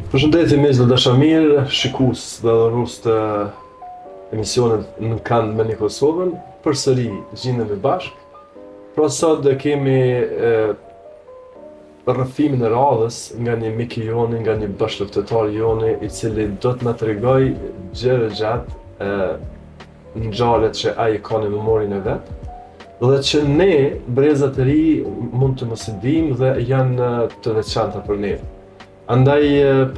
Përshëndetje miq dhe dashamir, shikues dhe adhurues të emisionit Në Kënd me Kosovën. Përsëri gjendemi bashkë. Pra sot do kemi rrëfimin e radhës nga një mik i joni, nga një bashkëluftetar i joni, i cili do të na tregoj gjëra gjatë ngjarjet që ai ka në memorien e vet, dhe që ne brezat e ri mund të mos i dimë dhe janë të veçanta për ne. Andaj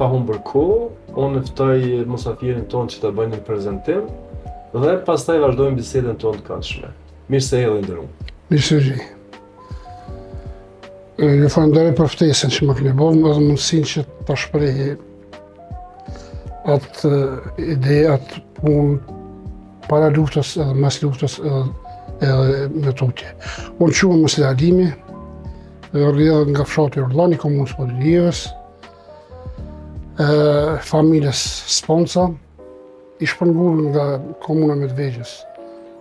pa humbur kohë, unë ftoj mosafirin tonë që të bëjnë një prezantim dhe pastaj vazhdojmë bisedën tonë të këndshme. Mirë se erdhi nderuar. Mirë se vini. Ju falenderoj për ftesën që më keni bërë dhe mundësinë që ta shprehi atë ide, atë punë para luftës edhe mes luftës edhe me tutje. Unë quhem Mosli Alimi, rrjedh nga fshati Urllani, komunës Podrijevës, familjes Sponca, i shpërngur nga komuna Medvegjës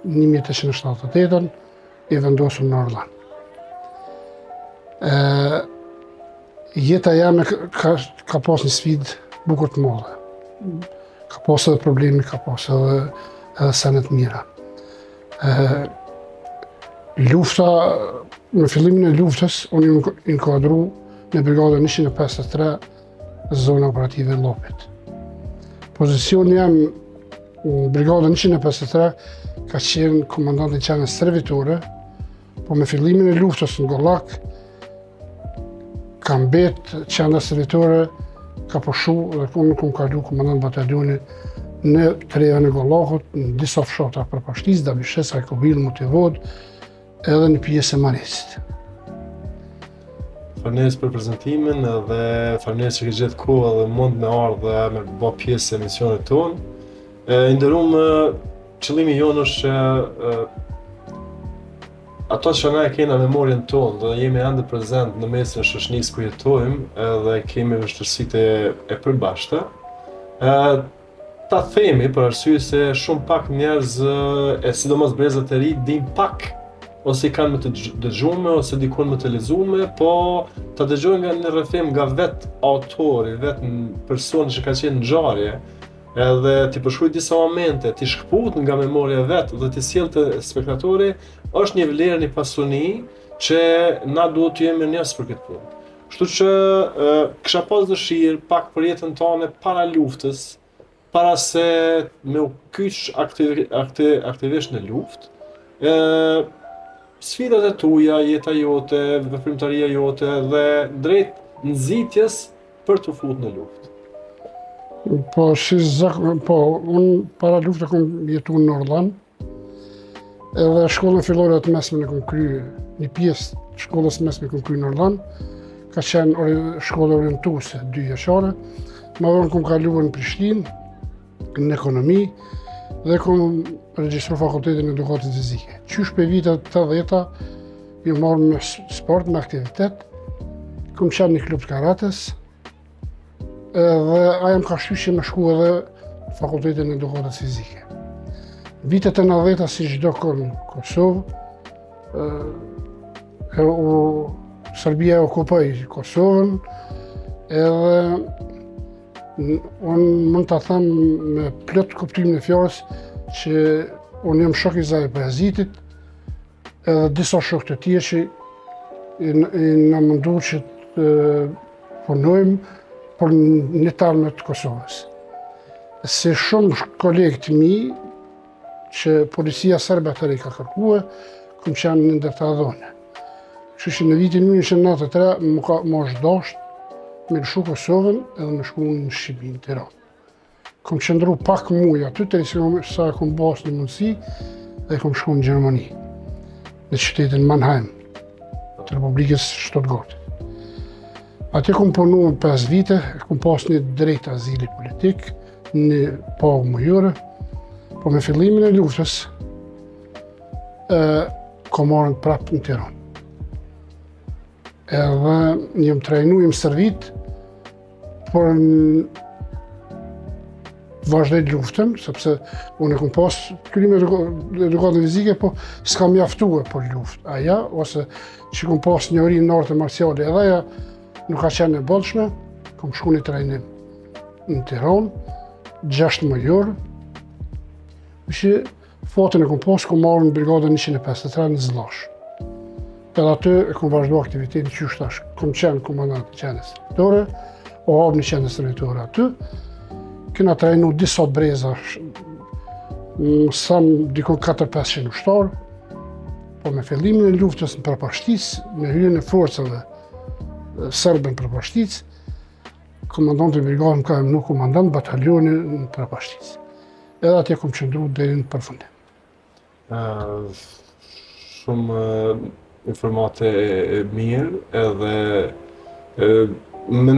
1878, i vendosur në Urllan. Jeta jame ka pas një sfidë bukur të madhe. Ka pas edhe probleme, ka pas edhe sene të mira. Lufta, në fillimin e luftës, unë jam inkuadru në brigadën 153, zona operative Llopit. Pozicioni jam në brigadën 153 ka qenë komandant i qenës servitore, po me fillimin e luftës në Gollak ka mbet qena servitore, ka pushu dhe unë kam kalu komandant bataljoni në treva në Gollakut, në disa fshatra përpashtis, Dabishes, Ajkobil, Motivod, edhe në pjesë e Marisit. Faleminderit për prezantimin dhe faleminderit që ke gjetë kohë dhe mund me ardhe me bë pjesë e emisionit tonë. Nderuar, qëllimi jonë është që ato që na e kena në memorien tonë dhe jemi ende prezent në mesin e shoqënisë ku jetojmë dhe kemi vështirësitë e përbashkëta, ta themi për arsye se shumë pak njerëz, sidomos brezat e ri, dinë pak ose i kanë më të dëgjume, ose dikon më të lezume, po ta dëgjojnë nga një rrëfim nga vetë autori, vetë personi që ka qenë në ngjarje, edhe t'i përshkruaj disa momente, t'i shkput nga memoria vetë dhe t'i sjellë te spektatori, është një vlerë, një pasuni që na duhet të jemi mirënjohës për këtë punë. Kështu që kisha pas dëshirë pak për jetën tonë para luftës, para se me u kyç aktivisht në luftë, sfidat e tuja, jeta jote, veprimtaria jote dhe drejt nxitjes për të futur në luftë. Unë para luftë kam jetuar në Urllan, edhe shkollën fillore të mesme në kam kryer, një pjesë të shkollës mesme kam kryer në Urllan, ka qenë shkollë orientuese 2 vjeçare, më vonë kam kaluar në Prishtinë, në ekonomi, dhe kam regjistru fakultetin e edukatës fizike. Qysh për vitet 80-ta, ju marrë me sport, me aktivitet, kam qenë një klub të karates, dhe aja më ka shtyshë me shku edhe fakultetin e edukatës fizike. Vitet e 90-ta, si çdo kohë në Kosovë, Serbia e okupoi Kosovën, edhe unë mund të them me plot kuptimin e fjalës që unë jam shok i zaj parazitit edhe disa shok të tjerë që na mundu që të punojmë për një talme të Kosovës. Se shumë kolegë të mi që policia serbe atëri ka kërkuar, kam qenë në ndër të adhone. Kështu që në vitin 1993 më është dashur me lëshu Kosovën edhe me shku në Shqipëri, në Tiranë. Kam qëndru pak muaj aty, sa kam pas një mundësi dhe kam shku në Gjermani, në qytetin Mannheim, të Republikës Stuttgartit. Atje kam punu 5 vite, kam pas një drejt azili politik, një pagë mujore, po me fillimin e luftës, kam marrën prapë në Tiranë. Edhe jam trajnu, jam servit, por vazhdoj luftën, sepse unë kam pas kryer edukatën fizike, po s'kam mjaftuar për luftë. Aja, ose që kam pas njohuri në artë marciale, edhe aja nuk ka qenë e bollshme, kam shku në trajnim. në Tiranë, 6 major, që fatin e kom pas, kom marrë në brigadën 153 në Zllash. Edhe aty e kom vazhdu aktivitetin që tash, kom qenë komandant i qendrës servitore, o hapë një qendrës servitore aty. Kena trajnu disa breza, sa dikon 4-500 ushtarë, po me fillimin e luftës në Prapashticë, me hyrjen e forcave serbe në Prapashticë, komandanti i brigadës më ka emnu komandant bataljoni në Prapashticë. Edhe atje kom qëndru deri në përfundim. Shumë informate e mirë edhe me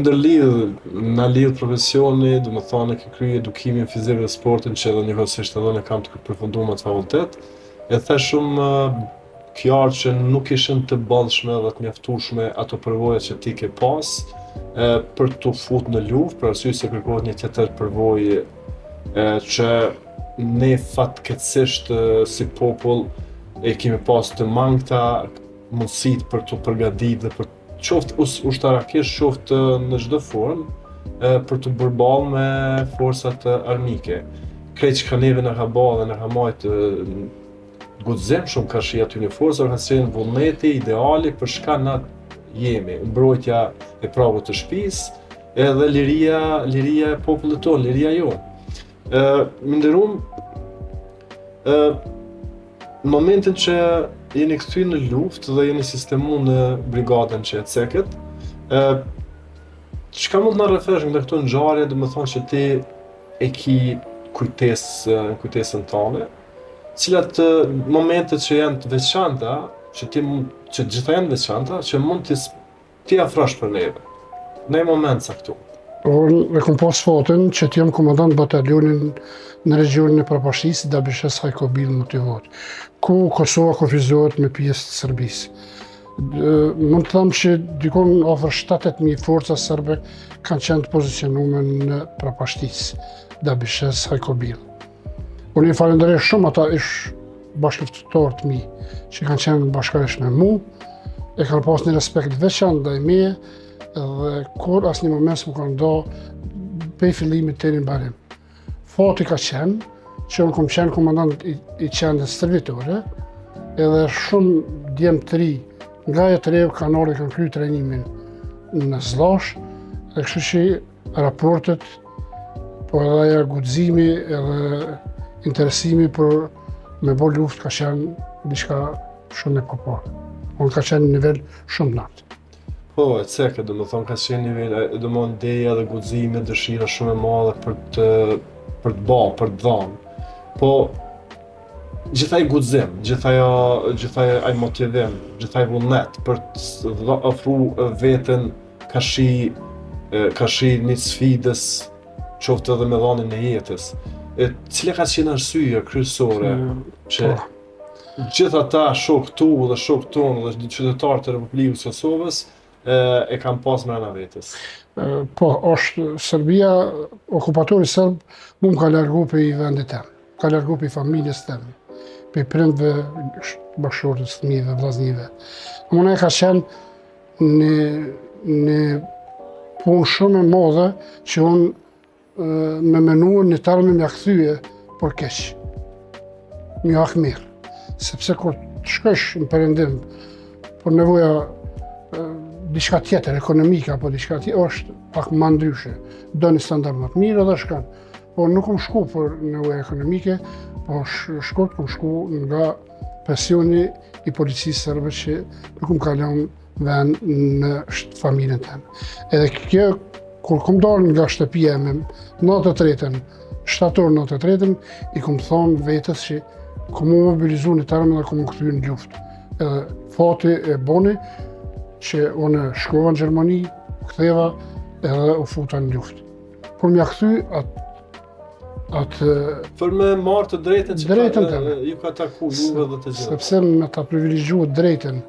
na lidh profesioni, do të thonë ke krye edukimin fizik dhe sportin që edhe njëkohësisht edhe ne kam të përfunduar atë fakultet. E the shumë qartë që nuk ishin të bollshme dhe të mjaftueshme ato përvoja që ti ke pas për të futur në luftë, për arsye se kërkohet një tjetër përvojë që ne fatkeqësisht si popull e kemi pas të mangëta mundësitë për të përgatitur dhe për qoftë ushtarakisht, qoftë në çdo formë për të bërë ballë me forcat armike. Krejt që ka neve në ka bërë dhe në ka majtë guxim shumë ka shi aty në forca, ka qenë vullneti ideali për shka na jemi, mbrojtja e prapët të shtëpisë edhe liria e popullit tonë, liria jonë. Më nderuam, në momentin që jeni kthyer në luftë dhe jeni sistemu në brigadën që e ceket, çka mund të na rrethësh nga këto ngjarje, do të thonë që ti e ki kujtesën tënde, cilat momentet që janë të veçanta, që gjitha janë veçanta, që mund t'i afrosh për neve, në një moment saktum. Unë e kom pas fatin që t'jem komandant batalionin në regionin e Prapashticës, Dabishes Hajkobil Motivot, ku Kosova kufizohet me pjesë të Serbisë. Mund të thamë që dikon afër 70.000 forca serbe kanë qenë të pozicionuar në Prapashticë, Dabishes Hajkobil. Unë i falenderoj shumë ata ish bashkëftëtarë të mi që kanë qenë bashkërisht me mu, e kanë pas një respekt veçantë ndaj meje, dhe kur asnjë moment s'më kanë do prej fillimit deri në mbarim. Fati ka qenë që unë kom qenë komandant i qendrës servitore, edhe shumë djemë të ri nga e të rejë kanë ardhur kanë kryer trajnimin në Zllash, dhe kështu që raportet, po edhe ajo guximi edhe interesimi për me bë luftë ka qenë diçka shumë e papar. Unë ka qenë në nivel shumë lartë. Po, e ceke, do më thonë ka qenë nivel, do më ndeja dhe guxime, dëshira shumë e madhe për të për të dhanë. Po, gjithaj guxim, gjithaj ai motivim, gjithaj vullnet për të ofru veten ka shi një sfidës, qoftë edhe me dhanin e jetës. Cila ka qenë arsyeja kryesore që gjithë ata shokë tu dhe shokë tonë dhe qytetarët e Republikës Kosovës e kam pas mrena vetës? Po, është Serbia, okupatori serb, mu më ka largu për i vendit tem, ka largu për i familjes tem, për i prindve, bashkëshortës, fëmijëve, vllaznive. Mëna e ka qenë një punë shumë e madhe që unë me menuar një tarme mja kthye për keq. Mja ak mirë. Sepse kur të shkosh në perëndim, për nevoja diçka tjetër, ekonomike apo diçka tjetër, është pak më ndryshe. Do një standard më të mirë edhe shkan. Po nuk kom shku për nevoja ekonomike, po shkurt kom shku nga presioni i policisë serbe që nuk kom kalon vend në familjen tem. Edhe kjo, kur kom dalë nga shtëpia me 93-ën, shtator 93-ën, i kom thonë vetës që kom mobilizu një tarme dhe kom këthy në luftë. Edhe fati e boni që unë shkova në Gjermani, ktheva edhe u futa në luftë. Por m'ja kthy atë për me marrë të drejtën që ju ka taku juve dhe të gjithë. Sepse me ta privilegju drejtën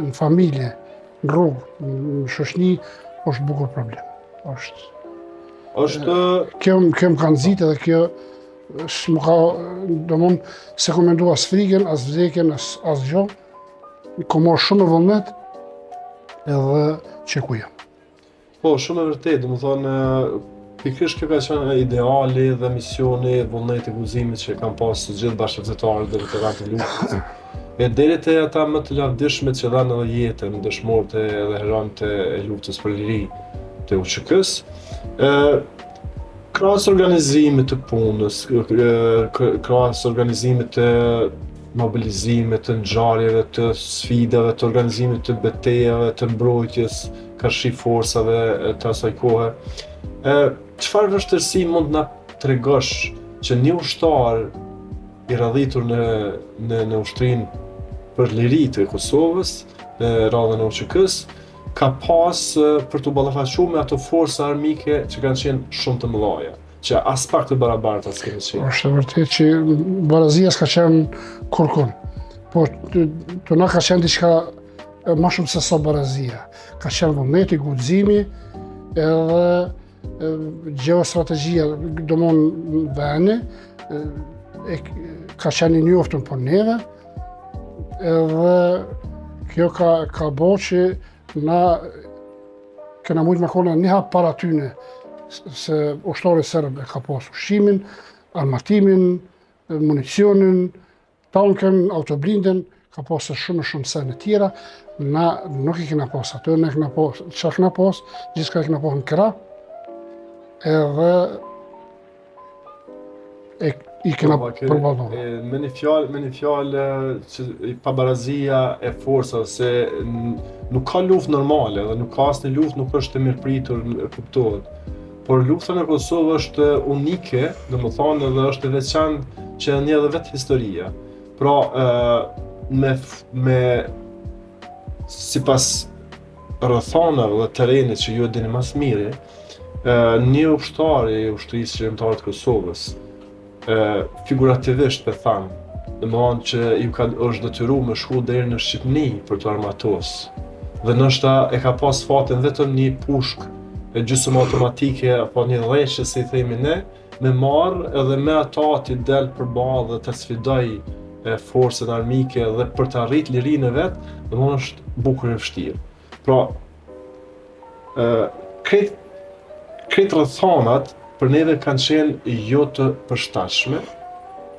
në familje, në rrugë, në shoqni, është bukur problem. Kjo më ka nxitë edhe kjo s'më ka, domon se kom mendu as frikën, as vdekjen, as gjë. Kom marrë shumë vullnet edhe që ku jam. Po, shumë e vërtet, do më thonë, Pikërisht kjo ka qenë ideali dhe misioni vullneti guzimit që kanë pasur të gjithë bashkëqytetarët dhe veteranët e luftës. E deri te ata më të lavdishmit që dhanë edhe jetën, dëshmorët dhe heronët e luftës për liri të UÇK-s. Krahas organizimit të punës, krahas organizimit të mobilizimit, të ngjarjeve, të sfidave, të organizimit të betejave, të mbrojtjes karshi forsave të asaj kohe. Çfarë vështirësi mund na tregosh që një ushtar i radhitur në ushtrinë për liri të Kosovës, në radhën e UÇK-s, ka pas për të ballafaqur me ato forca armike që kanë qenë shumë të mëdha, që as pak të barabarta s'kemi qenë. Është vërtet që barazia s'ka qenë kurkun, po të na ka qenë diçka më shumë se sa barazia. Ka qenë vullneti, guximi edhe geostrategjia, domthon veni, ka qenë i njoftun për neve, edhe kjo ka bërë që na kena mujtë me kone një hap para tyne, se ushtari serb e ka pas ushqimin, armatimin, municionin, tanken, autoblinden, ka pas shumë sene tjera. Na nuk i kena pas ato, ne kena pas, çka kena pas, gjithçka kena pas në krah, edhe i kena përballuar. Me një fjalë që pa barazia e forcave, se nuk ka luftë normale dhe nuk ka asnjë luftë nuk është e mirëpritur, kuptohet. Por lufta në Kosovë është unike, domethënë edhe është e veçantë që e njeh edhe vetë historia. Pra, me sipas rrethonave dhe terrenit që ju e dini më së miri, një ushtar i ushtrisë shqiptare të Kosovës, figurativisht pe tham, domethënë që është detyruar me shku deri në Shqipni për të armatosur. Dhe ndoshta e ka pas fatin vetëm një pushkë e gjysmë automatike apo një dheshje, si i themi ne, me marrë edhe me ata t'i del përballë dhe të sfidoj forcën armike dhe për të arritur lirinë e vet, domethënë është bukur e vështirë. Pra, këtë rrethonat për neve kanë qenë jo të përshtatshme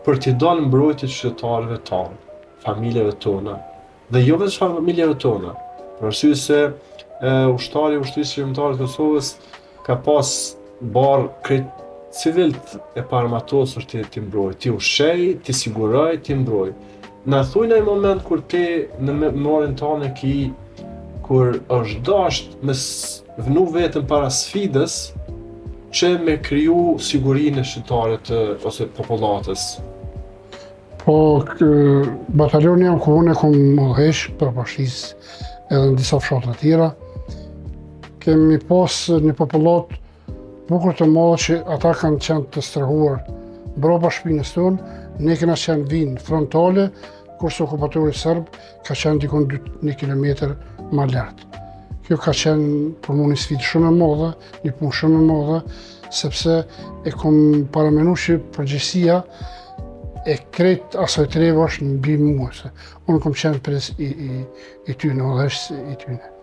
për t'i dalë mbrojtje qytetarëve tonë, familjeve tona, dhe jo vetëm familjeve tona, për arsye se ushtari i ushtrisë shqiptare të Kosovës ka pas barë krejt civilt e paarmatosur t'i mbrojë, t'i ushqej, t'i siguroj, t'i mbrojë. Na thuj në një moment kur ti në memorin tonë kur është dasht me vënu vetën para sfidës që me kriju sigurinë e shqiptarit ose popullatës. Po, batalioni jam ku unë kom udhëheq për bashkisë edhe në disa fshatra tjera, kemi pas një popullat bukur të madhe që ata kanë qenë të strehuar mbrapa shpinës tonë, ne kena qenë vinë frontale, kurse okupatori serb ka qenë dikon 1 kilometër më lart. Kjo ka qenë për mua një sfidë shumë e madhe, një punë shumë e madhe, sepse e kom paramenu që përgjegjësia e krejt asaj treve është mbi mua, se unë kom qenë pres i tyne, udhëheqës i tyne.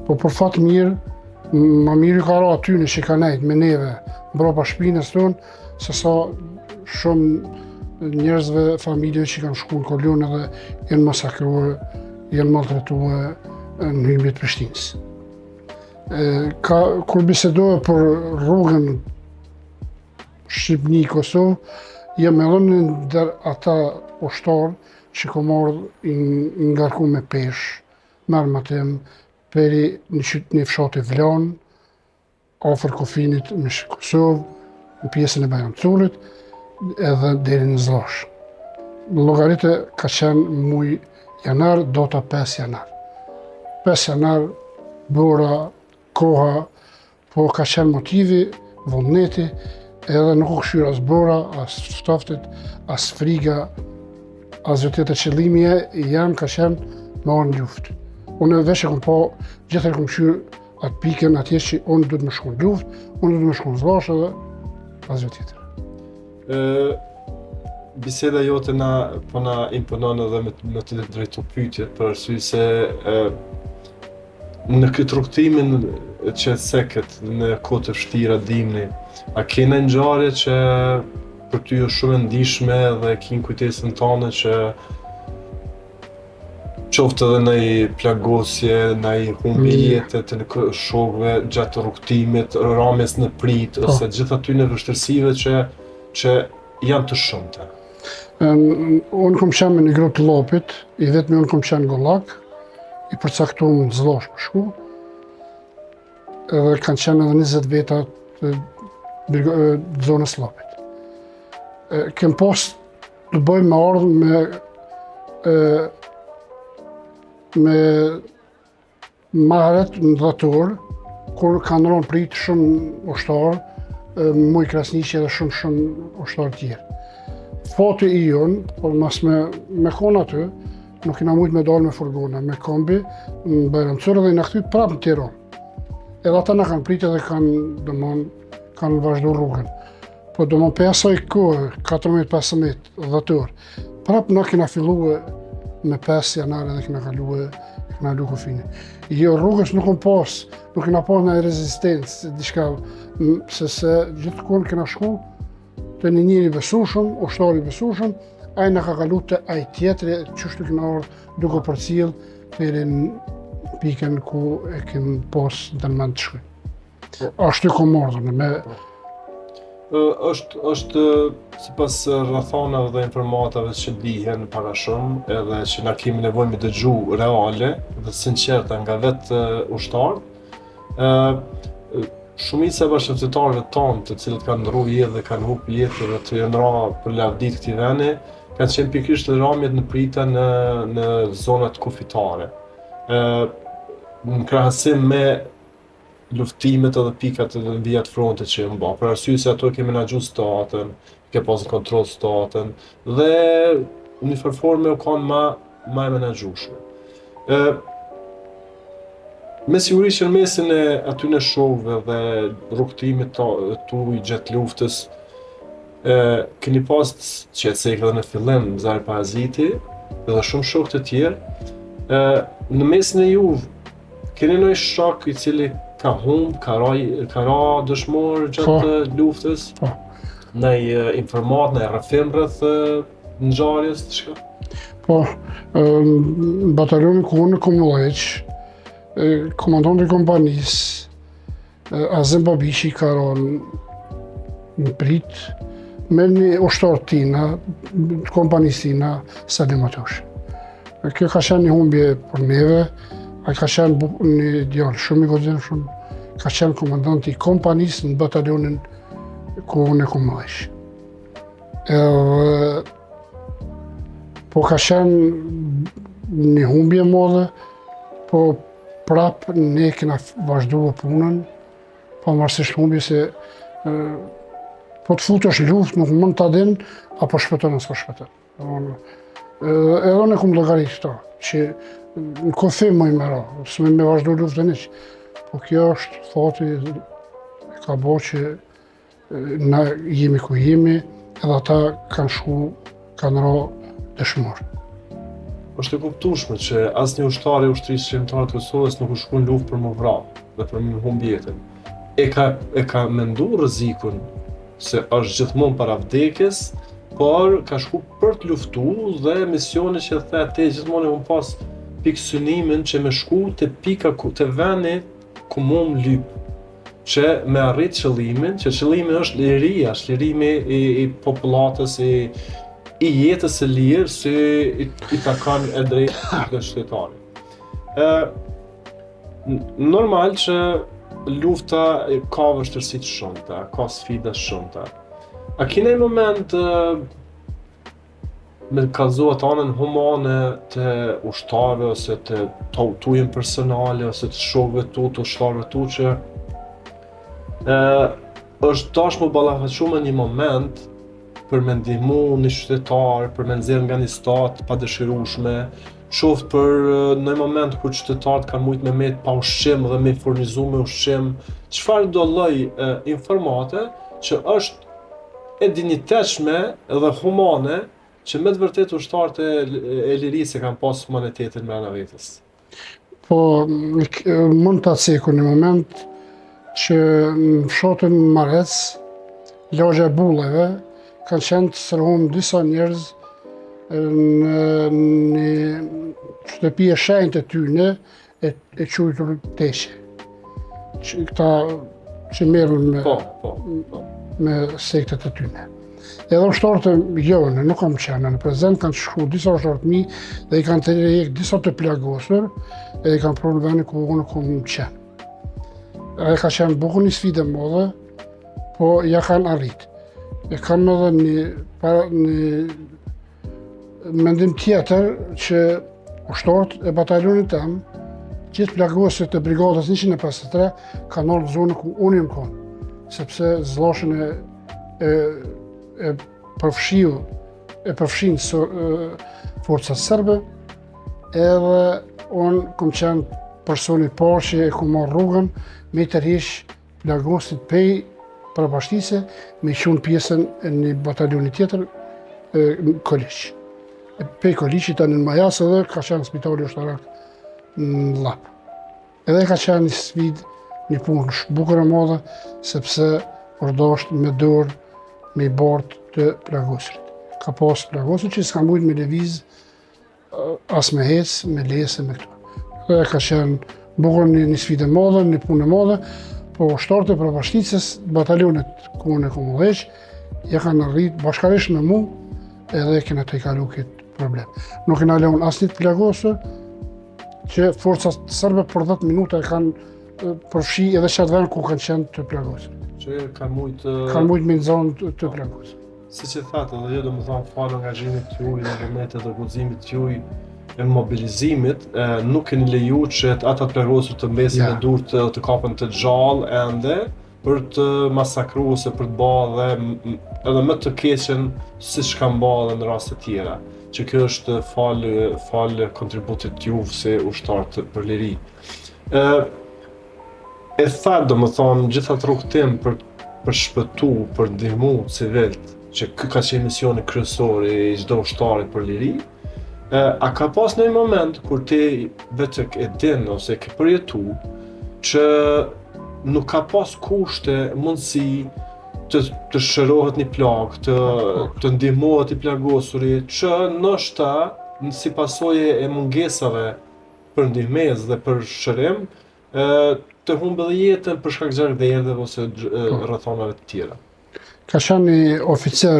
Po për fat mirë, më mirë ka ra atyne që ka nejtë me neve mbrapa shpinës tonë, se sa shumë njerëzve, familjeve që kanë shku në Kolion edhe janë masakruar, janë maltretuar në hyjmjet Prishtinës. Kur bisedohet për rrugën Shqipni-Kosovë, jam edhe ndër ata ushtarë që kom ardhur ngarku me peshë, me armatim, peri një fshati Vlan, afër kufinit me Kosovë, në pjesën e Bajramcullit, edhe deri në Zllash. Llogaritë ka qenë muj janar, data 5 janar. 5 janar, bora, koha, po ka qenë motivi, vullneti, edhe nuk u këshyr as bora, as ftoftit, as friga, as vërtetë qëllimi jam ka qenë me orë në luftë. Unë veç e kom po, gjithër kom këshyr atë pikën atje që unë duhet me shku në luftë, unë duhet me shku në Zllash edhe as vërtetë. Biseda jote po na imponon edhe me të drejtu pyetje, për arsye se në këtë rrugtimin qetseket në kohë të vështira dimni, a kena ngjarje që për ty është shumë e ndihshme dhe kin kujtesën tënde që qoftë edhe në i plagosje, në i humbi jetet të shokëve gjatë rrugtimit, ramjes në prit, ose gjithë aty në vështirësive që janë të shumta. Unë kom qenë me një grupë të llopit, i vetmi unë kom qenë gollak, i përcaktuar në Zllosh për shku, edhe kanë qenë edhe 20 veta të zonës llopit. Kem pas të bëjmë me ardhmë me marret në dhatur, kur kanë rënë prit shumë ushtarë, muj Krasniqi dhe shumë ushtarë tjerë. Fati i jonë, por mas me konë aty, nuk kena mujt me dalë me furgona, me kombi, në Bajramcur dhe i na kthit prapë në Tiranë. Edhe ata na kanë pritë dhe kanë vazhdu rrugën. Po për asaj kohë, 14-15 dhatur, prapë na kena fillu me 5 janar dhe kena kalu kufini. Jo, rrugës nuk kena pas në rezistencë, diçka, se gjithkohë kena shku të një njëri besueshëm, ushtari besueshëm, ai na ka kalu te ai tjetri, çështë kena ardhur duke përcjell deri në pikën ku e kem pas ndërmend të shkoj. Ashtu kom ardhur me është sipas rrethonave dhe informatave që dihen para shumë, edhe që na kemi nevojë me dëgju reale dhe sinqerta nga vetë ushtarët, shumica e bashkëftetarëve tonë, të cilët kanë ndrru jetë dhe kanë humbur jetë dhe të janë ra për lavdit këtij vendi, kanë qenë pikërisht ramjet në prita në zonat kufitare. Në krahasim me luftimet edhe pikat edhe vijat fronte që janë bërë, për arsye se ato kemi menaxhu statën, ke pasur kontroll statën dhe në një forme u kanë më e menaxhueshme. Me siguri që në mesin e aty në shokëve dhe rrugtimit tuaj gjatë luftës, keni pas qetësek edhe në fillim Zari Paraziti dhe shumë shokë të tjerë. Në mesin e juve, keni ndonjë shok i cili ka humb, ka ra dëshmor gjatë luftës? Ndaj informat, ndaj rrëfim rreth ngjarjes, diçka? Po, batalionin ku unë kom vëllëq, komandanti i kompanisë, Azem Babishi ka rënë në prit me një ushtar tina, kompanisë tina, Salim Atosh. Kjo ka qenë një humbje për neve, ai ka qenë një djalë shumë i vëllëzshëm, ka qenë komandanti i kompanisë në batalionin ku unë kom vëllëq. Po ka qenë një humbje madhe, po prapë ne kena vazhduar punën, pavarësisht humbjes se po të futesh në luftë nuk mund ta din apo shpëton ose shpëton. Edhe unë kom llogarit këto, që në kufi më i mëra, s'me me vazhdu luftën iq. Po kjo është fati e ka bo që na jemi ku jemi, edhe ata kanë ra dëshmor. Është e kuptueshme që asnjë ushtar i ushtrisë shqiptare të Kosovës nuk u shku në luftë për më vrarë dhe për më humb jetën. E ka menduar rrezikun se është gjithmonë para vdekjes, por ka shku për të luftuar dhe misioni që the atë gjithmonë e pas pikë synimin që me shku te pika te vendi ku mund lyp, që me arrit qëllimin, që qëllimi është liria, është lirimi i popullatës, i jetës së lirë si i takon e drejtë të qytetarit. Normal që lufta ka vështirësi të shumta, ka sfida të shumta. A keni një moment me kallëzuar anën humane të ushtarëve ose të tuajin personale ose të shokëve tu, të ushtarëve tu që është dashur më ballafaqu me një moment për me ndihmu një qytetar, për me nxjerr nga një stat pa dëshirueshme, qoftë për në moment kur qytetarët kanë mujt me met pa ushqim dhe me furnizu me ushqim, çfarë do lloj informate që është e dinjitetshme dhe humane që me të vërtet ushtarët e lirisë kanë pas humanitetin brenda vetes. Po, mund ta ceku në moment që në fshotën Marec, lagja e bulleve, kanë qenë të sërhum disa njerëz në një shtëpi e shenjtë të tyne e quajtur Teqe. Këta që merren me sektet e tyne. Edhe ushtarët e jone, nuk kam qenë në prezent, kanë shku disa ushtarët mi dhe i kanë tërheq disa të plagosur e i kanë prunë veni ku unë kam qenë. E ka qenë bukur një sfidë e madhe, po ja kanë arrit. E kam edhe një mendim tjetër që ushtarët e batalionit tem, gjithë plagosët e brigadës 153 kanë ardhur në zonë ku unë jam konë, sepse zllashën e përfshin forcat serbe, edhe unë kom qenë personi parë që e ku marrë rrugën me tërheq plagosit pej Prapashtise me qunë pjesën e një batalioni tjetër Koliq. Pej Koliqit tani në Majas edhe ka qenë spitali ushtarak në Llap. Edhe ka qenë një sfidë, një punë bukur e madhe, sepse përdosht me dorë me i bartë të plagosit. Ka pas plagosit që s'ka mujtë me lëviz as me hec, me lese, me këto. Edhe ka qenë bukur një sfidë e madhe, një punë e madhe, po ushtarët e Prapashticës, batalionet ku unë e kom udhëheq, ja kanë arrit bashkarisht me mu, edhe kena të i kalu këtë problem. Nuk kena leon asnjë të plagosur, që forcat serbe për 10 minuta e kanë përfshi edhe qatë vend ku kanë qenë të plagosur. Që kanë mujtë me nëzonë të plagosur. Si që thatë, edhe jo do më thonë falë angazhimit të juj, në vëmetet dhe guximit të juj, e mobilizimit, nuk keni leju që ata të plagosur të mbesin e dur të kapën të gjallë ende për të masakru ose për të ba dhe edhe më të keqen si që kanë ba dhe në raste tjera. Që kjo është falë kontributit juve si ushtarë për liri. E tharë do më thonë gjitha të rrugtim për shpëtu, për ndihmu civilt, që kë ka qenë misioni kryesor i çdo ushtarit për liri, a ka pas në një moment kur ti vetë e din ose ke përjetu që nuk ka pas kushte mundësi të shërohet një plagë, të ndihmohet i plagosuri, që ndoshta si pasojë e mungesave për ndihmesë dhe për shërim, të humbë dhe jetën për shkak gjarrdhjeve ose rrethonave të tjera. Ka qenë një oficer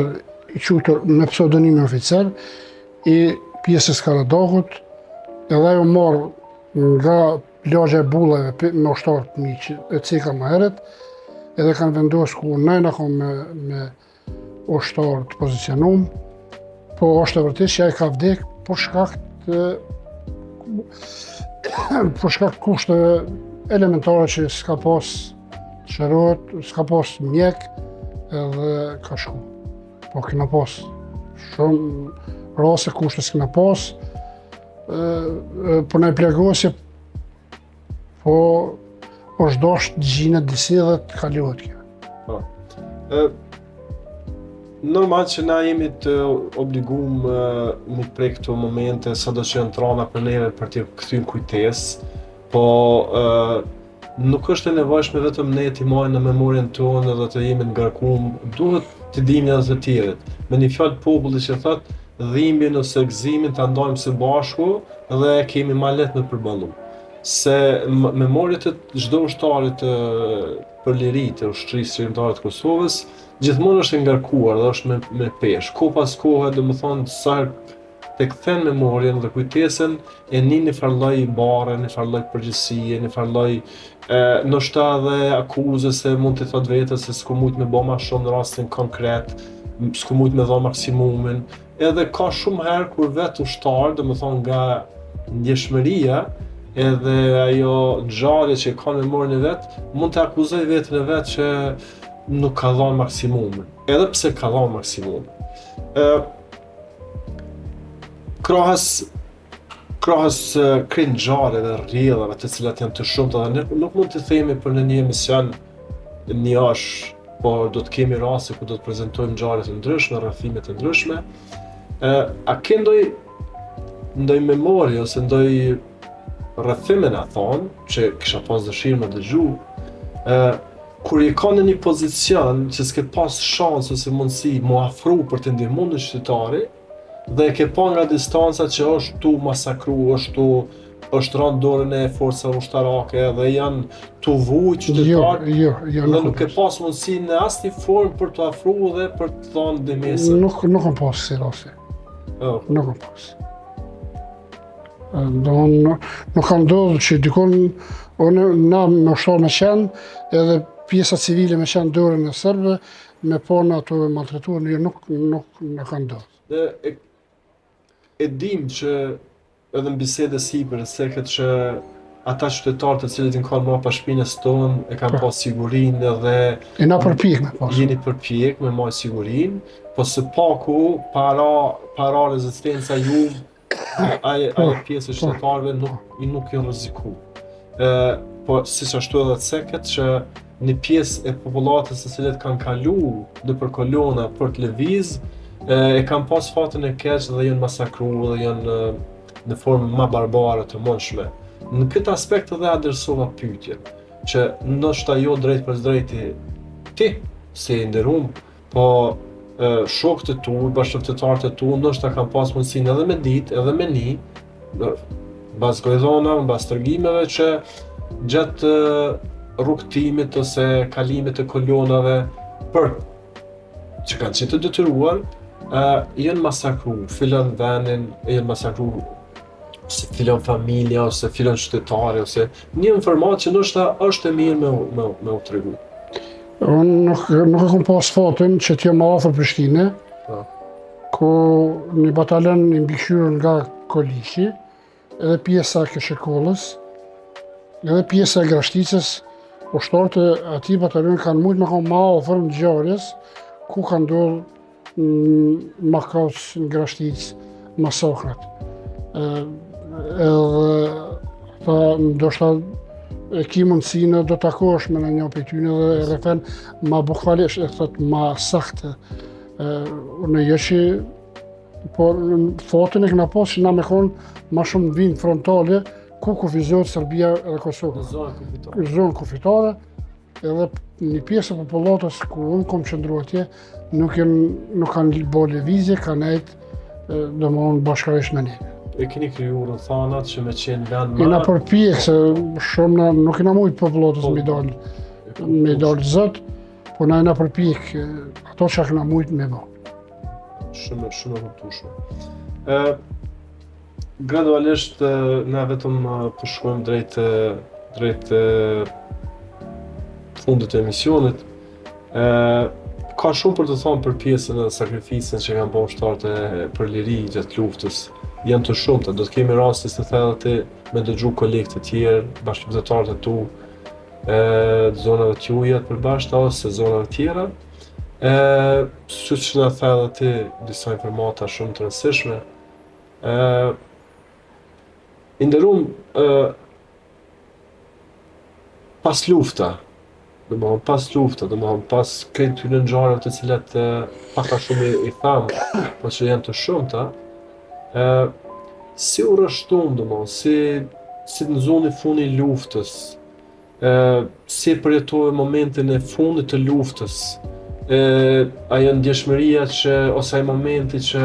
i quajtur me pseudonimin oficer i pjesës Karadakut, edhe ajo marrë nga lagja e bullave me ushtarët të mi që e ceka më herët, edhe kanë vendosur ku nëjna kom me ushtarë të pozicionum, po është e vërtetë që ai ka vdek për shkak kushteve elementare që s'ka pas shërohet, s'ka pas mjek edhe ka shku. Po kena pas shumë rase kushte s'kena pas, po në plagosje, po është dosht gjinët disi dhe të kalohet kjo. Normal që na jemi të obligum me prej këto momente, sado që janë trana për neve për t'i kthyer kujtesë, po nuk është e nevojshme vetëm ne t'i marrim në memorien tonë dhe të jemi ngarkum, duhet të dimë edhe të tjerët. Me një fjalë populli që thotë dhimbjen ose gëzimin ta ndajmë së bashku dhe kemi ma lehtë me përballu. Se memoriet e çdo ushtarit për liri të ushtrisë shqiptare të Kosovës gjithmonë është e ngarkuar dhe është me peshë. Kohë pas kohe, domethënë sa të kthen memorien dhe kujtesën e një farë lloj bare, një farë lloj përgjegjësie, një farë lloj ndoshta edhe akuze se mund të thotë vetes se s'ku mujt me bë më shumë në rastin konkret, s'ku mujt me dhë maksimumin. Edhe ka shumë herë kur vetë ushtar, domethënë nga ndjeshmëria edhe ajo ngjarje që ka në memorien e vet, mund të akuzoj veten e vet që nuk ka dhënë maksimumin, edhe pse ka dhënë maksimumin. Krahas këtyre ngjarjeve dhe rrjedhave të cilat janë të shumta dhe nuk mund të themi për në një emision njësh, por do të kemi raste ku do të prezantojmë ngjarje të ndryshme, rrethime të ndryshme. A ke ndoj memori ose ndoj rrethime na thonë që kisha pas dëshirë me dëgju Kur i ka në një pozicion që s'ke pas shans ose mundësi mu afru për të ndihmu në qytetari, dhe e ke pa nga distanca që është tu masakru, është rënë dorën e forcave ushtarake dhe janë tu vujt qytetarët dhe nuk ke pas mundësi në asnjë formë për të afruar dhe për të thënë demesë. Nuk kam pas si rasti. Nuk kam pas. Nuk ka ndodhur që dikon na me ushtar me qenë edhe pjesa civile me qenë dorën e serbëve me pa në ato maltretuar, nuk ka ndodhur. E dim që edhe në bisede sipër seket që ata qytetarë të cilët i kanë marrë pa shpinës tonë e kanë pas sigurinë edhe na përpjek me pas. Jeni përpjek me marrë sigurinë, po së paku para rezistenca ju ajo pjesë e qytetarëve nuk janë rreziku. Po siç ashtu edhe seket që një pjesë e popullatës të cilët kanë kalu nëpër kolona për të lëviz e kanë pas fatin e keq dhe janë masakruar dhe janë në formë më barbare të mundshme. Në këtë aspekt edhe adresova pyetjen, që ndoshta jo drejt për drejti ti si i nderuar, po shokët e tu, bashkëftetarët e tu, ndoshta kanë pas mundësinë edhe me ditë, edhe me një, mbas gojdhona, mbas tërgimeve që gjatë rrugtimit ose kalimit të kolonave që kanë qenë të detyruar, janë masakru, fillon venin, janë masakru ose fillon familja, ose fillon qytetari, ose një informatë që ndoshta është e mirë me u tregu. Unë nuk e kam pas fatin që t'jem më afër Prishtinë, ku një batalion i mbikëqyrur nga Koliqi, edhe pjesa e Këshekollës, edhe pjesa e Grashticës, ushtarët e atij batalioni kanë mujt me kanë më afër ngjarjes, ku kanë ndodhur Makaos në Grashticë, masakrat. Edhe ta ndoshta e ki mundësinë do takohesh me një prej tyre dhe rrefen ma bukfalisht e thot ma saktë. Në jo që po fatin e kena pas që na me konë ma shumë vinë frontale ku kufizohet Serbia dhe Kosova. Zonë kufitare edhe një pjesë e popullatës ku unë kom qëndru atje nuk kanë bërë lëvizje, kanë nejtë domthonë bashkërisht me ne. E keni krijuar rrethana që me qenë vend më. Jena përpjek se shumë nuk kena mujt popullatës me dalë zot, po na jena përpjek ato që kena mujt me bë. Shumë e kuptueshme. Gradualisht na vetëm po shkojmë drejt fundit të emisionit. Ka shumë për të thënë për pjesën e sakrificën që kanë bërë ushtarët për liri gjatë luftës. Janë të shumta, do të kemi raste të thellë ti me dëgju kolegë të tjerë, bashkëpunëtorët e tu, zonave të juaja të përbashkëta ose zonave tjera. Siç na thellë ti disa informata shumë të rëndësishme. I nderuam pas lufta, domethënë pas këtyre ngjarjeve të cilat pak a shumë i tham, por që janë të shumta. Si u rrështum, si në zonë i fundit të luftës, si përjetove momentin e fundit të luftës, ajo ndjeshmëria ose ai momenti që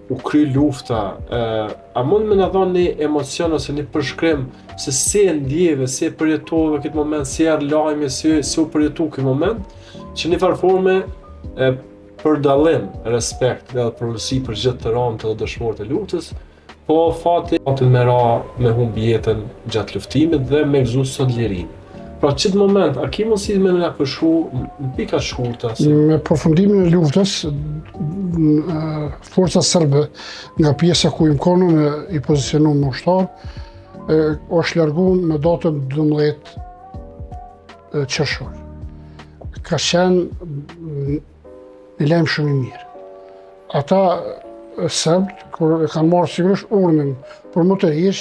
u kry lufta, a mund me na dhënë një emocion ose një përshkrim se si e ndjeve, si e përjetove këtë moment, si e lajmi, si u përjetu këtë moment, që një farë forme për dallim, respekt dhe përgjegjësi për gjithë të ranët dhe dëshmorët e luftës, po fatin me humb jetën gjatë luftimit dhe me gëzu sot lirinë. Pra çit moment, a ki mundësi me na përshkru në pika shkurta? Me përfundimin e luftës, forca serbe nga pjesa ku im konën i pozicionu me ushtar, është largu me datën 12 qershor. Ka qenë një lajm shumë i mirë. Ata serbët, kur e kanë marrë sigurisht urnën për më të hiq,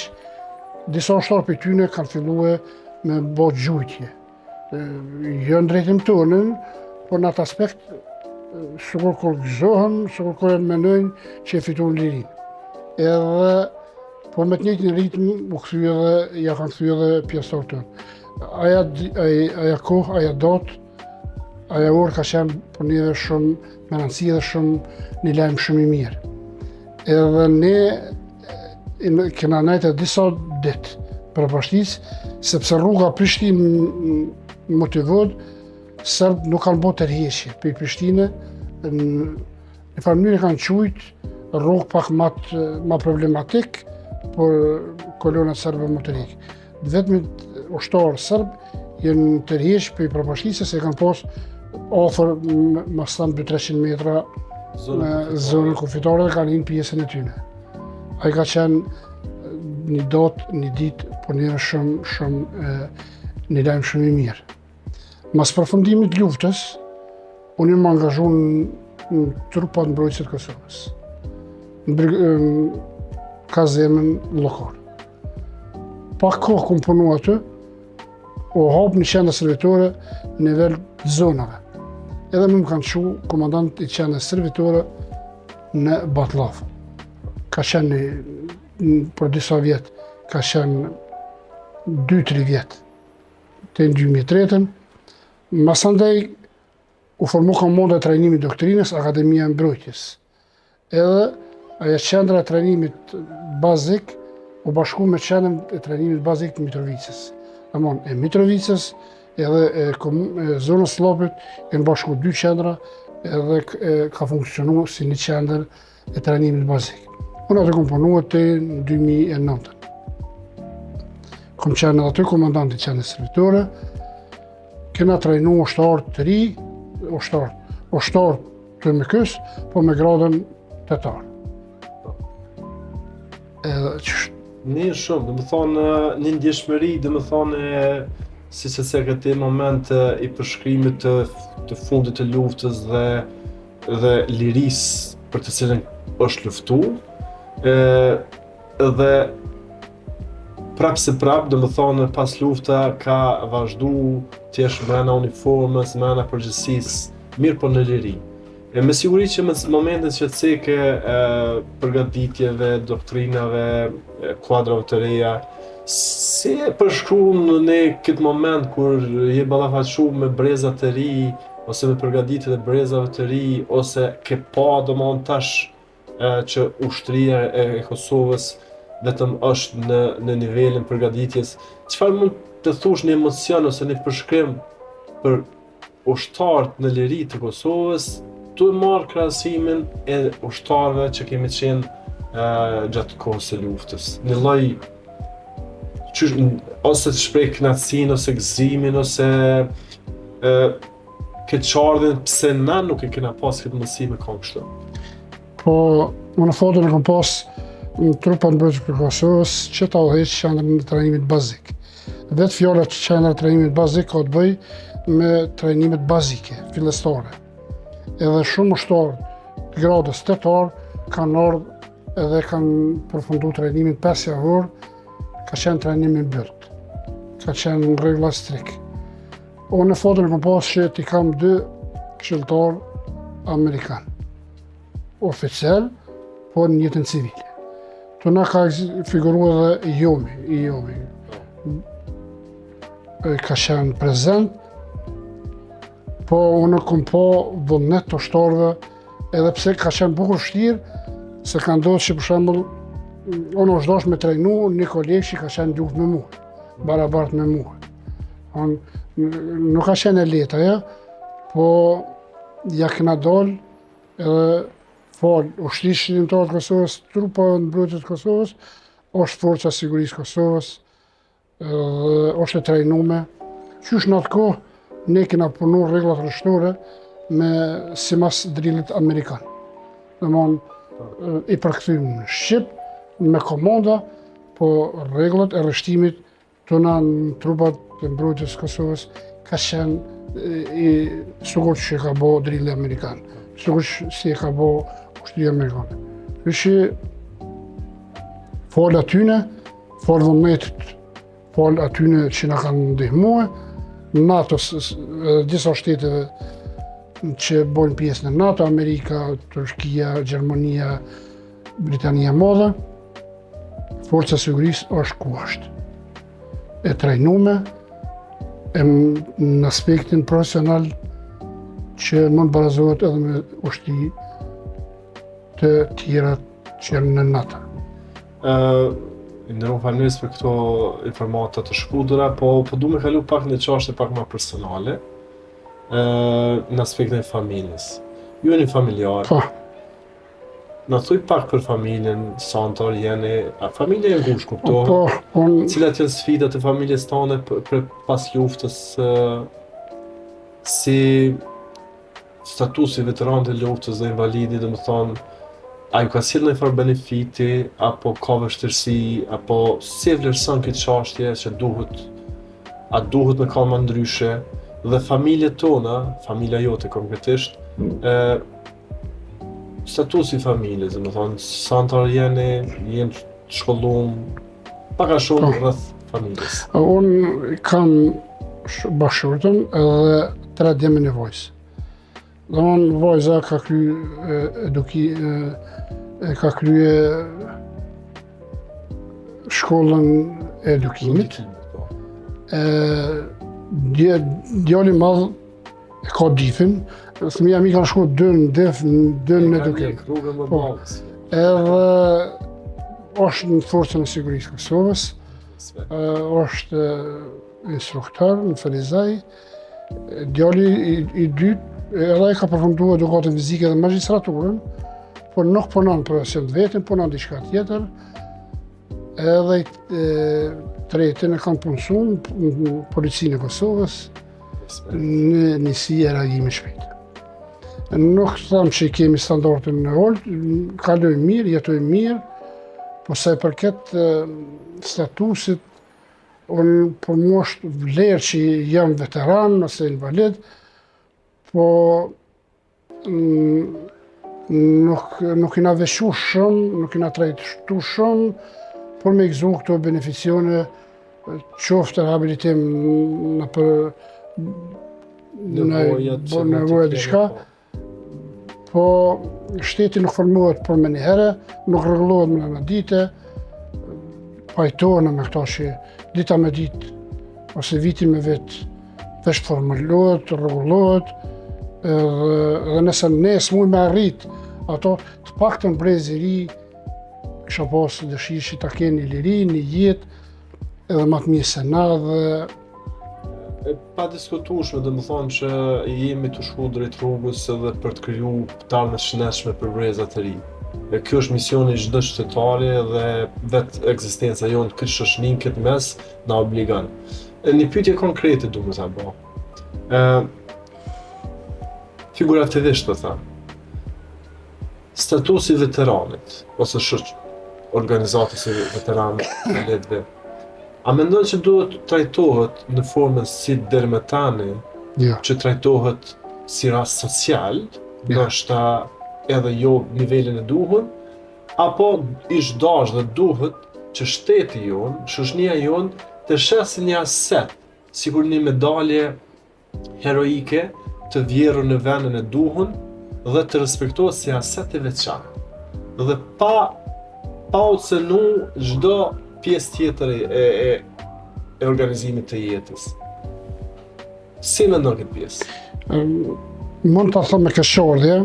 disa ushtarë për tyne kanë filluar me bë gjujtje. Jo në drejtim tonën, por në atë aspekt, sikur kur gëzohen, sikur kur e menojnë që e fituan lirinë. Edhe, po me të njëjtin ritëm u kthye dhe ja kanë kthyer edhe pjesëtarët tonë. Aja kohë, aja datë, aja orë ka qenë për neve shumë me rëndësi dhe shumë një lajmë shumë i mirë. Edhe ne kena nejtë disa ditë për Prishtinë, sepse rruga Prishtinë-Motivod, Serbë nuk kanë bërë tërheqje për Prishtinë, në farë mënyrë kanë quajtur rrugë pak ma problematik për kolonat serbe motorike. Vetëm ushtarë serbë jenë tërheqë për Prishtinës se kanë pas afër mas thamë 200-300 metra zonën kufitare dhe kanë hinë pjesën e tyne. Ai ka qenë një ditë për njëre shumë një lajmë shumë i mirë. Mas përfundimit luftës, unë më angazhu në trupat mbrojtëse të Kosovës, në kazemën lokal. Pak kohë kom punu aty, o hapë një qendër servitore në nivel zonave. Edhe më kanë qu komandant i qendër servitore në Batllav. Ka qenë për disa vjetë, ka qenë 2-3 vjetë, të në 2003. Masandej u formu komanda e trajnimit doktrinës Akademia e Mbrojtjes. Edhe ajo qendra e trajnimit bazik u bashku me qendrën e trajnimit bazik të Mitrovicës. Domthon e Mitrovicës edhe zonës Slopit janë bashku 2 qendra edhe ka funksionuar si një qendër e trajnimit bazik. Unë atë kom punuar te në 2009. Kom qenë aty komandant i qendrës servitore. Kena trajnu ushtarë të ri, ushtarë të MK-s, po me gradën tetar. Një shumë, dhe më thonë një ndjeshmëri, dhe më thonë si se këti moment i përshkrimit të fundit të luftës dhe liris për të cilën është luftu, dhe prapë se prapë, dhe më thonë pas lufta ka vazhdu të jesh mrena uniformës, mrena përgjithësisë, mirë po në liri. Me siguri që në momentin që të ceke përgatitjeve, doktrinave, kuadrave të reja, si e përshkruan në këtë moment kur je ballafaqur me breza të ri, ose me përgatitjet e brezave të ri, ose ke pa domethënë tash që ushtria e Kosovës vetëm është në nivelin përgatitjes. Çfarë mund të thush një emocion ose një përshkrim për ushtarët në liri të Kosovës, të marrë krahasimin e ushtarëve që kemi qenë gjatë kohës së luftës. Një lloj ose të shpreh kënaqësinë ose gëzimin ose këtë çardhën pse na nuk e kena pas këtë mundësi me kom kështu. Po, më në fotën e kom pas në trupat mbrojtëse të Kosovës që ta udhëheq qendrën e trajnimit bazik. Vetë fjala që qendra e trajnimit bazik ka të bëj me trajnimet bazike, fillestare. Edhe shumë ushtarë të gradës tetar kanë ardhur edhe kanë përfundu trajnimin 5 javor, ka qenë trajnim i mbyllët, ka qenë në rregulla strikt. Unë në fotën e kom pas që ti kam 2 këshilltarë amerikanë, oficial, por në jetën civile. Të na ka figuru edhe i jomi. Ka qenë prezent, po unë kom po vullnet të ushtarëve, edhe pse ka qenë bukur vështirë, se ka ndodhur që për shembull unë është dash me trajnu një kolegë që ka qenë luftë me mua, barabartë me mua. Nuk ka qenë e lehtë ajo, po ja kena dalë edhe falë ushtrisë shëndimtare të Kosovës, trupa mbrojtëse të Kosovës, është forca e sigurisë Kosovës, është e trajnume. Qysh në atë kohë, ne kena punu rregullat rreshtore si mas drillit amerikan. Domthon i përkthym në Shqip, me komanda, po rregullat e rreshtimit tona në trupat të mbrojtjes së Kosovës ka qenë sikur që ka bo drilli amerikan, sikur si e ka bo ushtria amerikane. Kështu fal atyne, fal vullnetit, fal atyne që na kanë ndihmuar, NATO-s, disa shteteve që bojnë pjesë në NATO, Amerika, Turqia, Gjermania, Britania Madhe, forca e sigurisë është ku është. E trajnume, në aspektin profesional që mund barazohet edhe me ushti të tjera që janë në natë. Ndërruan falënderes për këto informata të shkurdura, po du me kalu pak në çështje pak më personale, në aspektin e familjes. Ju jeni familjar. Po. Na thuj pak për familjen, sa anëtar jeni, familja e ngushtë kuptohet. Po, Cilat janë sfidat e familjes tone për pas luftës, si statusi veteranët e luftës dhe invalidi, domethënë, a ju ka sjell ndonjë farë benefiti, apo ka vështirësi, apo si e vlerëson këtë çështje që a duhet me kalma ndryshe, dhe familjet tona, familja jote konkretisht, statusi i familjes, domethënë, sa anëtar jeni të shkollum, pak a shumë rreth familjes. Unë kam bashkëshortën edhe 3 djemë e nevojës. Domthonë vajza ka krye shkollën e edukimit. Djali i madh e ka DIF-in, fëmija mi kanë shku 2 në DIF, 2 në edukim. Edhe është në forcën e sigurisë Kosovës, është instruktor në Ferizaj. Djali i dytë edhe e ka përfunduar edukatën fizike dhe magjistraturën, por nuk punon profesion të vetën, punon diçka tjetër. Edhe tretin e kanë punësuar në policinë e Kosovës, në njësi e reagimi shpejt. Nuk them që kemi standardin në olt, kalojmë mirë, jetojmë mirë, po sa i përket statusit, unë për mua është vlerë që jam veteran ose invalid, po nuk i na veshu shumë, nuk i na trajtu shumë, por me gëzu këto beneficione, qoftë rehabilitim në për nevojat diçka, po shteti nuk formohet për me njëherë, nuk rregullohet me në dite, pajtohen me këto që dita me ditë, ose vitin me vetë, veç formulohet, rregullohet, dhe nëse ne s'muj me arrit ato, të paktën brezi i ri, kisha pas dëshirë që ta kenë një liri, një jetë, edhe më të mirë se na dhe pa diskutueshme, domethënë që jemi të shku drejt rrugës edhe për të kriju tarme të shëndetshme për brezat e ri. Kjo është misioni i çdo qytetari dhe vetë ekzistenca jonë këtë shoqërinë këtë mes na obligon. Një pyetje konkrete du me ta bë. Figurativisht po them. Statusi i veteranit ose organizatës e veteranëve të letëve, a mendon që duhet trajtohet në formën si dermetani, që trajtohet si rast social, ndoshta edhe jo nivelin e duhur, apo ish dash dhe duhet që shteti jon, shoqënia jon të shesë një aset, sikur një medalje heroike të vjerur në vendin e duhur dhe të respektohet si aset e veçantë. Dhe pa u cenu çdo pjesë tjetër e organizimit të jetës. Si mendon këtë pjesë? Mund ta them me këshordhje,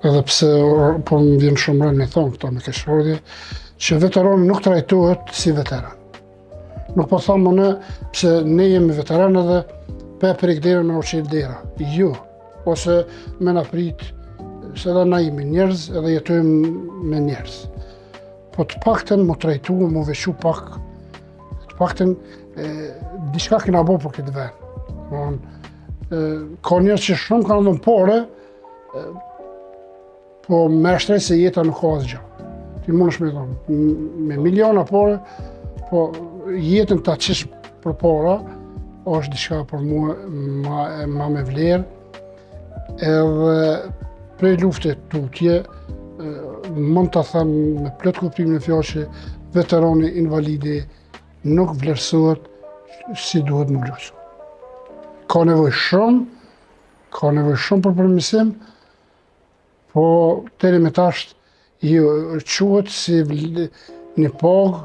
edhe pse po më vjen shumë rënd me thonë këto me këshordhje, që veterani nuk trajtohet si veteran. Nuk po thamë ne, pse ne jemi veteran edhe pe prek dera me uqel dera. Jo, ose me na prit, se edhe na jemi njerëz edhe jetojmë me njerëz. Po të paktën mu trajtu, mu veçu pak, të paktën diçka kena bo për këtë vend. Ka njerëz që shumë kanë dhënë pore, po me shtrej se jeta nuk ka asgjë. Ti mundesh me thonë, me miliona pore, po jetën ta qish për pora, është diçka për mua ma me vlerë, edhe prej lufte tutje, mund të them me plot kuptimin e fjalës që veterani invalidi nuk vlerësohet si duhet më vlerësohet. Ka nevojë shumë për përmirësim, po deri me tash quhet si një pagë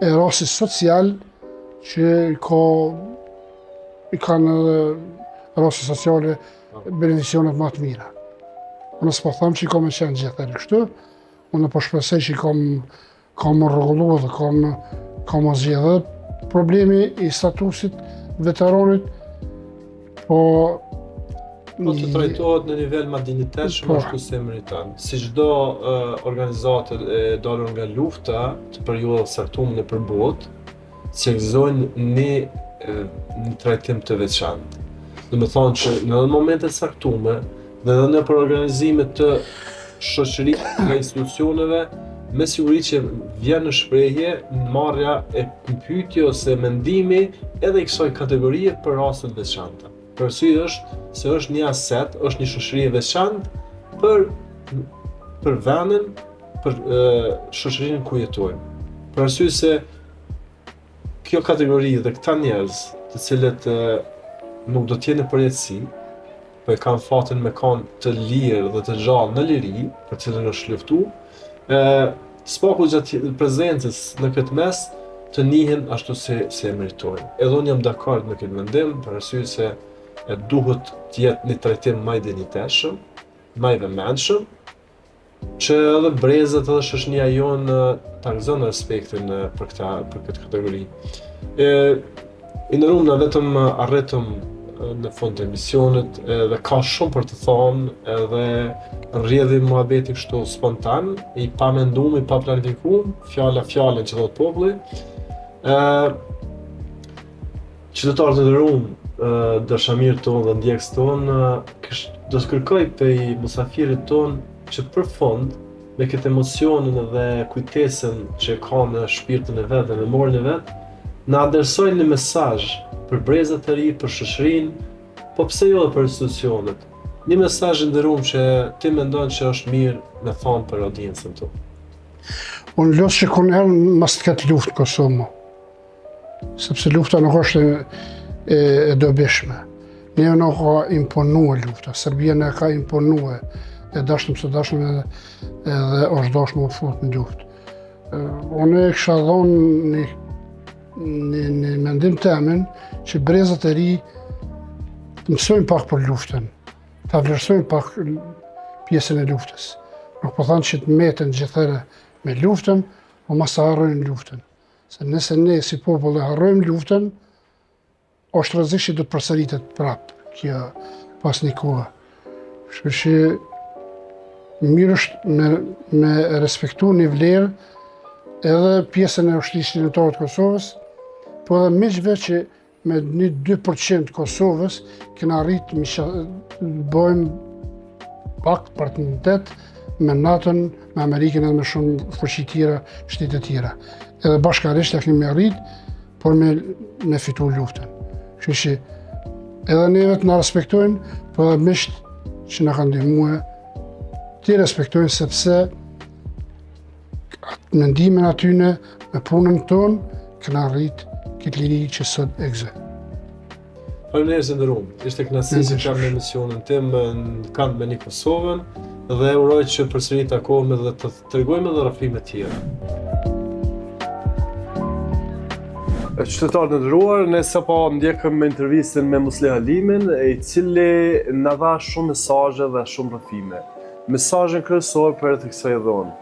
e rastit social që ka i kanë raste sociale beneficionet më të mira. Unë s'po them që i kam qenë gjithë kështu, unë po shpresoj që kam rregullu dhe kam zgjedhë problemi i statusit veteranit, po të trajtohet në nivel më dinjitetshëm ashtu si meriton. Si çdo organizatë e dalur nga lufta të periudhave caktuar nëpër botë, cilësojnë një trajtim të veçantë. Do të thonë që në momente të caktuara dhe edhe në organizime të shoqërisë dhe institucioneve, me siguri që vjen në shprehje marrja e pyetje ose mendimi edhe i kësaj kategorie për raste të veçanta. Për arsye është se është një aset, është një shoqëri e veçantë për vendin, për shoqërinë ku jetojmë. Për arsye se kjo kategori dhe këta njerëz, të cilët nuk do të jenë në përjetësi, po e kanë fatin me kanë të lirë dhe të gjallë në liri, për cilën është luftu, spaku gjatë prezencës në këtë mes të njihen ashtu si e meritojnë. Edhe unë jam dakord me këtë mendim, për arsye se duhet të jetë një trajtim më i dinjitetshëm, më i vëmendshëm, që edhe brezat edhe shoqënia jonë ta gëzon respektin për këtë kategori. I ndërruam na vetëm arritëm në fund të emisionit dhe ka shumë për të thonë edhe rrjedhi muhabeti kështu spontan, i pa menduar, i pa planifikuar, fjala fjalën që thot populli. Qytetarët e nderuar, dashamirët tonë dhe ndjekës tonë, do të kërkoj prej musafirit tonë që për fond, me këtë emocionin dhe kujtesën që ka në shpirtin e vet dhe në memorin e vet, na adresojnë një mesazh për brezat e ri, për shoqërinë, po pse jo edhe për institucionet. Një mesazh i nderuar që ti mendon që është mirë me thonë për audiencën tonë. Unë los që kur herë mas të ketë luftë në Kosovë, sepse lufta nuk është e dobishme. Ne nuk ka imponuar lufta, Serbia ne ka imponuar, e dashëm së dashëm edhe është dashëm më fort në luftë. Unë e kisha dhënë një mendim temin që brezat e ri të mësojnë pak për luftën, ta vlerësojnë pak pjesën e luftës. Nuk po thanë që të meten gjithëherë me luftën, po mos ta harrojnë luftën. Se nëse ne si popull e harrojmë luftën, është rrezik që do të përsëritet prapë kjo pas një kohe. Kështu që mirë është me respektu një vlerë edhe pjesën e ushtrisë shëndetare të Kosovës, po edhe miqve që me 1-2% Kosovës kena arritë të bëjmë pak partneritet me NATO-n, me Amerikën edhe me shumë fuqi tjera, shtete tjera. Edhe bashkarisht ja kemi arritë, por me fitu luftën. Kështu që edhe neve të na respektojnë, po edhe miqt që na kanë ndihmuar ti respektojnë sepse mendimin atyne me punën tonë këna arrit këtë liri që sot e gëzoj. Faleminderit e nderuar. Ishte kënaqësi që kam në emisionin tim në Kand me një Kosovën dhe uroj që përsëri takohemi dhe të tregojmë edhe rrafime të tjera. Qytetarët e nderuar, ne sapo ndjekëm me intervistën me Musleh Halimin, i cili na dha shumë mesazhe dhe shumë rrafime. Mesazhin kryesor për të kësaj dhënë,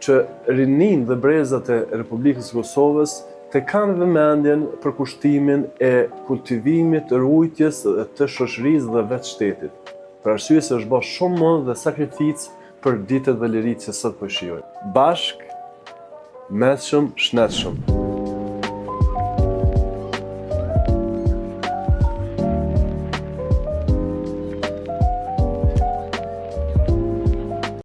që rinin dhe brezat e Republikës së Kosovës të kanë vëmendjen për kushtimin e kultivimit, rujtjes të shoqërisë dhe vetë shtetit. Për arsye se është bërë shumë më dhe sakrificë për ditët dhe liritë që sot po shijojmë. Bashk, mëshëm, shnetshëm.